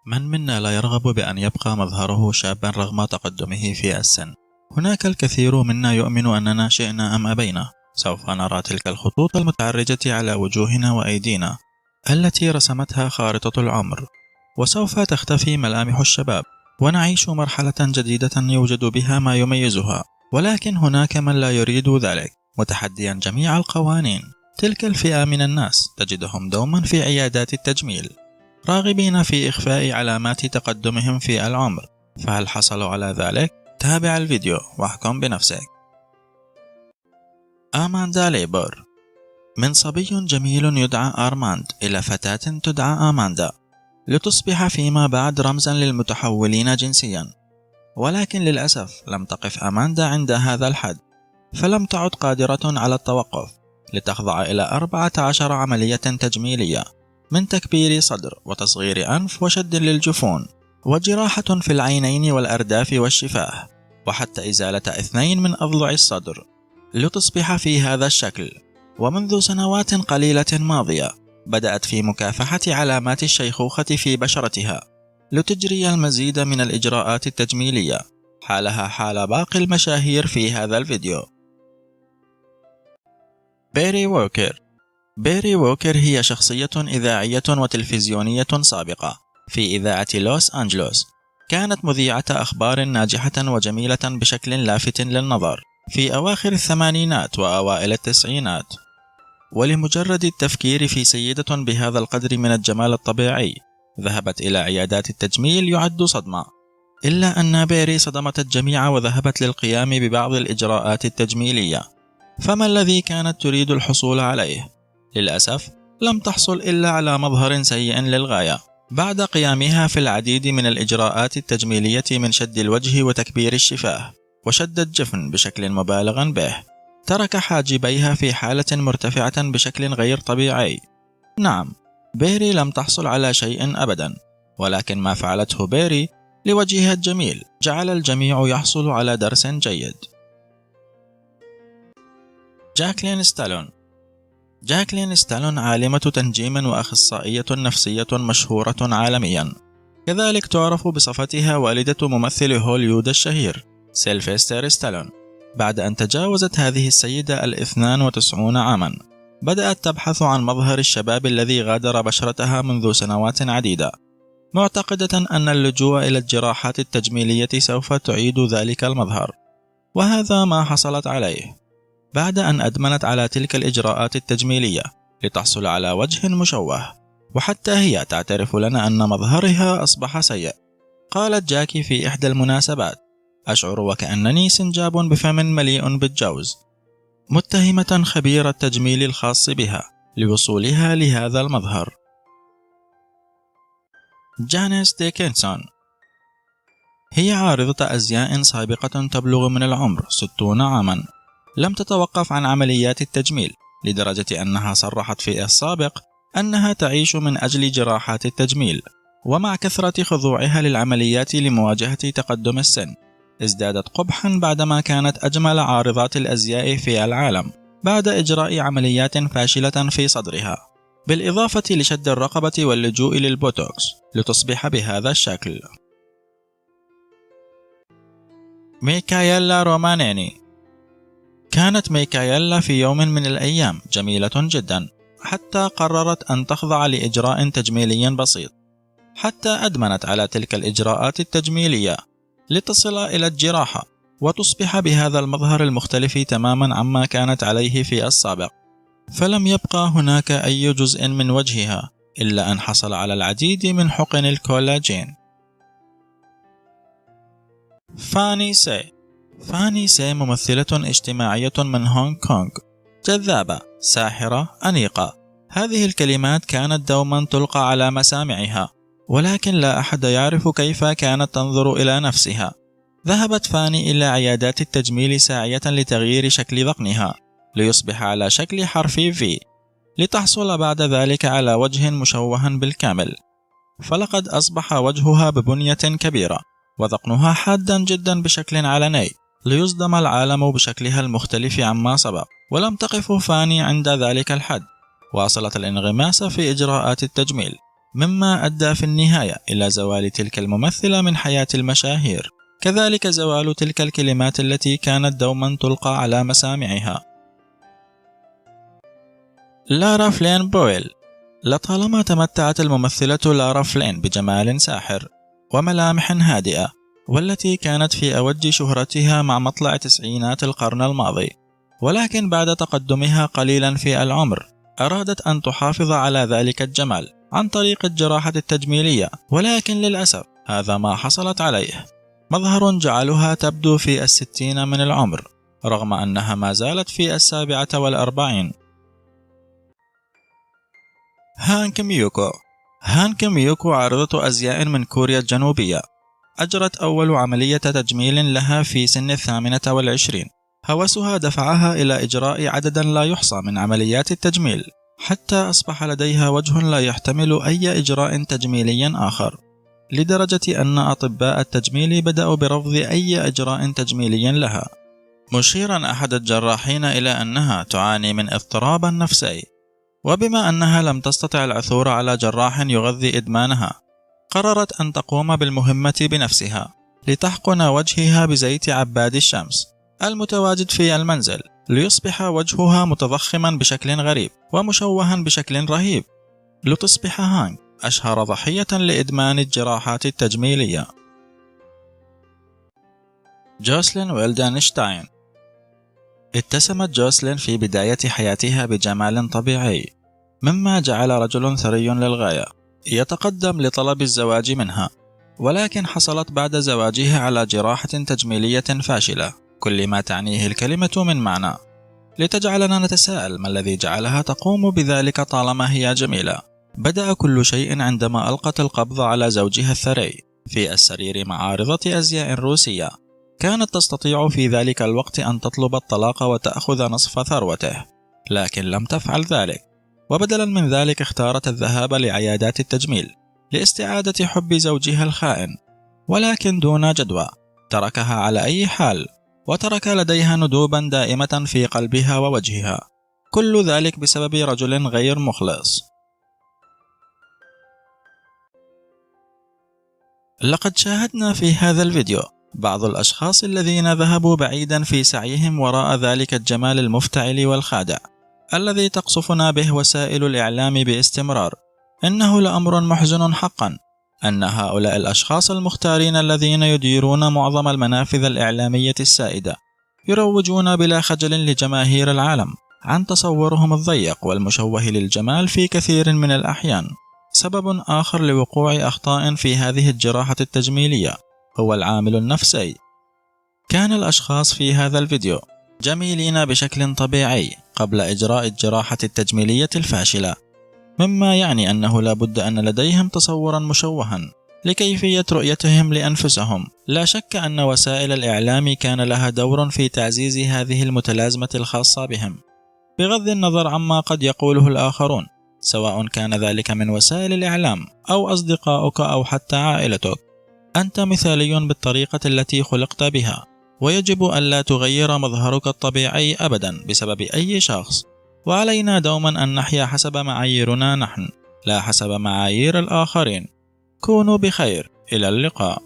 من منا لا يرغب بأن يبقى مظهره شابا رغم تقدمه في السن؟ هناك الكثير منا يؤمن أننا شئنا أم أبينا سوف نرى تلك الخطوط المتعرجة على وجوهنا وأيدينا التي رسمتها خارطة العمر، وسوف تختفي ملامح الشباب ونعيش مرحلة جديدة يوجد بها ما يميزها. ولكن هناك من لا يريد ذلك، متحديا جميع القوانين. تلك الفئة من الناس تجدهم دوما في عيادات التجميل راغبين في إخفاء علامات تقدمهم في العمر. فهل حصلوا على ذلك؟ تابع الفيديو واحكم بنفسك. آماندا ليبور. من صبي جميل يدعى آرماند إلى فتاة تدعى آماندا، لتصبح فيما بعد رمزا للمتحولين جنسيا. ولكن للأسف لم تقف آماندا عند هذا الحد، فلم تعد قادرة على التوقف، لتخضع إلى 14 عملية تجميلية، من تكبير صدر وتصغير أنف وشد للجفون وجراحة في العينين والأرداف والشفاه، وحتى إزالة 2 من أضلع الصدر لتصبح في هذا الشكل. ومنذ سنوات قليلة ماضية بدأت في مكافحة علامات الشيخوخة في بشرتها لتجري المزيد من الإجراءات التجميلية، حالها حال باقي المشاهير في هذا الفيديو. بيري ووكر. بيري ووكر هي شخصية إذاعية وتلفزيونية سابقة في إذاعة لوس أنجلوس. كانت مذيعة أخبار ناجحة وجميلة بشكل لافت للنظر في أواخر الثمانينات وأوائل التسعينات، ولمجرد التفكير في سيدة بهذا القدر من الجمال الطبيعي ذهبت إلى عيادات التجميل يعد صدمة. إلا أن بيري صدمت الجميع وذهبت للقيام ببعض الإجراءات التجميلية. فما الذي كانت تريد الحصول عليه؟ للأسف لم تحصل إلا على مظهر سيء للغاية. بعد قيامها في العديد من الإجراءات التجميلية من شد الوجه وتكبير الشفاه وشد الجفن بشكل مبالغ به، ترك حاجبيها في حالة مرتفعة بشكل غير طبيعي. نعم، بيري لم تحصل على شيء أبدا، ولكن ما فعلته بيري لوجهها الجميل جعل الجميع يحصل على درس جيد. جاكلين ستالون. جاكلين ستالون عالمة تنجيم وأخصائية نفسية مشهورة عالميا، كذلك تعرف بصفتها والدة ممثل هوليوود الشهير سيلفستر ستالون. بعد أن تجاوزت هذه السيدة 92 عاما، بدأت تبحث عن مظهر الشباب الذي غادر بشرتها منذ سنوات عديدة، معتقدة أن اللجوء إلى الجراحات التجميلية سوف تعيد ذلك المظهر، وهذا ما حصلت عليه. بعد أن أدمنت على تلك الإجراءات التجميلية لتحصل على وجه مشوه، وحتى هي تعترف لنا أن مظهرها أصبح سيء. قالت جاكي في إحدى المناسبات: أشعر وكأنني سنجاب بفم مليء بالجوز، متهمة خبير التجميل الخاص بها لوصولها لهذا المظهر. جانيس ديكنسون. هي عارضة أزياء سابقة تبلغ من العمر 60 عاما، لم تتوقف عن عمليات التجميل لدرجة أنها صرحت في السابق أنها تعيش من أجل جراحات التجميل. ومع كثرة خضوعها للعمليات لمواجهة تقدم السن، ازدادت قبحا بعدما كانت أجمل عارضات الأزياء في العالم بعد إجراء عمليات فاشلة في صدرها، بالإضافة لشد الرقبة واللجوء للبوتوكس لتصبح بهذا الشكل. ميكايلا رومانيني. كانت ميكايلا في يوم من الأيام جميلة جدا، حتى قررت أن تخضع لإجراء تجميلي بسيط، حتى أدمنت على تلك الإجراءات التجميلية لتصل إلى الجراحة وتصبح بهذا المظهر المختلف تماما عما كانت عليه في السابق. فلم يبقى هناك أي جزء من وجهها إلا أن حصل على العديد من حقن الكولاجين. فاني سي. فاني سي ممثلة اجتماعية من هونغ كونغ، جذابة، ساحرة، أنيقة. هذه الكلمات كانت دوما تلقى على مسامعها، ولكن لا أحد يعرف كيف كانت تنظر إلى نفسها. ذهبت فاني إلى عيادات التجميل ساعية لتغيير شكل ذقنها ليصبح على شكل حرف في، لتحصل بعد ذلك على وجه مشوه بالكامل. فلقد أصبح وجهها ببنية كبيرة وذقنها حادا جدا بشكل علني، ليصدم العالم بشكلها المختلف عما سبق. ولم تقف فاني عند ذلك الحد، واصلت الانغماس في إجراءات التجميل مما أدى في النهاية إلى زوال تلك الممثلة من حياة المشاهير، كذلك زوال تلك الكلمات التي كانت دوما تلقى على مسامعها. لارا فلين بويل. لطالما تمتعت الممثلة لارا فلين بجمال ساحر وملامح هادئة، والتي كانت في أوج شهرتها مع مطلع تسعينات القرن الماضي، ولكن بعد تقدمها قليلا في العمر أرادت أن تحافظ على ذلك الجمال عن طريق الجراحة التجميلية، ولكن للأسف هذا ما حصلت عليه. مظهر جعلها تبدو في 60 من العمر رغم أنها ما زالت في 47. هانك ميوكو. هانك ميوكو عارضة أزياء من كوريا الجنوبية، أجرت أول عملية تجميل لها في سن 28. هوسها دفعها إلى إجراء عددا لا يحصى من عمليات التجميل، حتى أصبح لديها وجه لا يحتمل أي إجراء تجميلي آخر، لدرجة أن أطباء التجميل بدأوا برفض أي إجراء تجميلي لها، مشيرا أحد الجراحين إلى أنها تعاني من اضطراب نفسي. وبما أنها لم تستطع العثور على جراح يغذي إدمانها، قررت أن تقوم بالمهمة بنفسها لتحقن وجهها بزيت عباد الشمس المتواجد في المنزل، ليصبح وجهها متضخما بشكل غريب ومشوها بشكل رهيب، لتصبح هانك أشهر ضحية لإدمان الجراحات التجميلية. جوسلين ويلدنشتاين. اتسمت جوسلين في بداية حياتها بجمال طبيعي، مما جعل رجل ثري للغاية يتقدم لطلب الزواج منها، ولكن حصلت بعد زواجها على جراحة تجميلية فاشلة كل ما تعنيه الكلمة من معنى، لتجعلنا نتساءل ما الذي جعلها تقوم بذلك طالما هي جميلة. بدأ كل شيء عندما ألقت القبض على زوجها الثري في السرير مع عارضة أزياء روسية. كانت تستطيع في ذلك الوقت أن تطلب الطلاق وتأخذ نصف ثروته، لكن لم تفعل ذلك، وبدلا من ذلك اختارت الذهاب لعيادات التجميل لاستعادة حب زوجها الخائن، ولكن دون جدوى. تركها على أي حال، وترك لديها ندوبا دائمة في قلبها ووجهها، كل ذلك بسبب رجل غير مخلص. لقد شاهدنا في هذا الفيديو بعض الأشخاص الذين ذهبوا بعيدا في سعيهم وراء ذلك الجمال المفتعل والخادع الذي تقصفنا به وسائل الإعلام باستمرار. إنه لأمر محزن حقا أن هؤلاء الأشخاص المختارين الذين يديرون معظم المنافذ الإعلامية السائدة يروجون بلا خجل لجماهير العالم عن تصورهم الضيق والمشوه للجمال في كثير من الأحيان. سبب آخر لوقوع أخطاء في هذه الجراحة التجميلية هو العامل النفسي. كان الأشخاص في هذا الفيديو جميلين بشكل طبيعي قبل إجراء الجراحة التجميلية الفاشلة، مما يعني أنه لا بد أن لديهم تصورا مشوها لكيفية رؤيتهم لأنفسهم. لا شك أن وسائل الإعلام كان لها دور في تعزيز هذه المتلازمة الخاصة بهم، بغض النظر عما قد يقوله الآخرون، سواء كان ذلك من وسائل الإعلام أو أصدقائك أو حتى عائلتك. أنت مثالي بالطريقة التي خلقت بها، ويجب ألا تغير مظهرك الطبيعي أبدا بسبب أي شخص، وعلينا دوما أن نحيا حسب معاييرنا نحن لا حسب معايير الآخرين. كونوا بخير، إلى اللقاء.